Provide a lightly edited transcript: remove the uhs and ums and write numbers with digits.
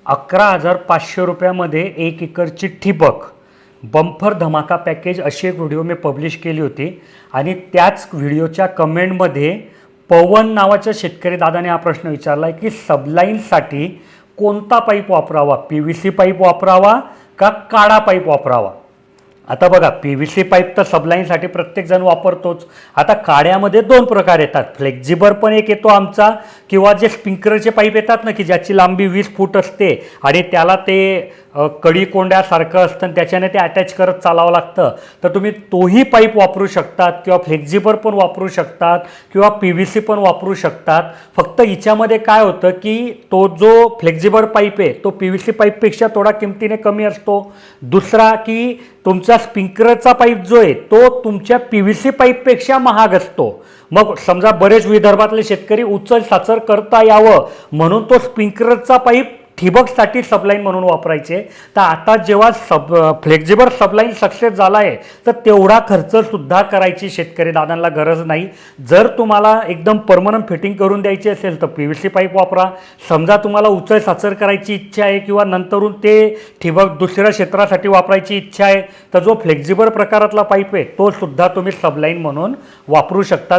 11,500 रुपयामध्ये 1 एकरची ठिबक बंपर धमाका पॅकेज अशी एक व्हिडिओ मी पब्लिश केली होती आणि त्याच व्हिडिओच्या कमेंटमध्ये पवन नावाच्या शेतकरी दादाने हा प्रश्न विचारला आहे की सबलाईनसाठी कोणता पाईप वापरावा, PVC पाईप वापरावा का काळा पाईप वापरावा. आता बघा, PVC पाईप तर सबलाईनसाठी प्रत्येकजण वापरतोच. आता काड्यामध्ये दोन प्रकार येतात, फ्लेक्झिबल पण एक येतो आमचा, किंवा जे स्प्रिंकलरचे पाईप येतात ना की ज्याची लांबी 20 फूट असते आणि त्याला ते कडी कोंड्यासारखं असतं आणि त्याच्याने ते अटॅच करत चालावं लागतं. तर तुम्ही तोही पाईप वापरू शकतात किंवा फ्लेक्झिबल पण वापरू शकतात किंवा PVC पण वापरू शकतात. फक्त हिच्यामध्ये काय होतं की तो जो फ्लेक्झिबल पाईप आहे तो PVC पाईपपेक्षा थोडा किमतीने कमी असतो. दुसरा की तुमचा स्प्रिंकलरचा पाईप जो आहे तो तुमच्या PVC पाईपपेक्षा महाग असतो. मग समजा बरेच विदर्भातले शेतकरी उचल साचर करता यावं म्हणून तो स्प्रिंकलरचा पाईप ठिबकसाठी सबलाईन म्हणून वापरायचे. तर आता जेव्हा फ्लेक्झिबल सबलाईन सक्सेस झाला आहे तर तेवढा खर्चसुद्धा करायची शेतकरी दादांना गरज नाही. जर तुम्हाला एकदम परमनंट फिटिंग करून द्यायची असेल तर PVC पाईप वापरा. समजा तुम्हाला उचल साचर करायची इच्छा आहे किंवा नंतरून ते ठिबक दुसऱ्या क्षेत्रासाठी वापरायची इच्छा आहे तर जो फ्लेक्झिबल प्रकारातला पाईप आहे तो सुद्धा तुम्ही सबलाईन म्हणून वापरू शकता.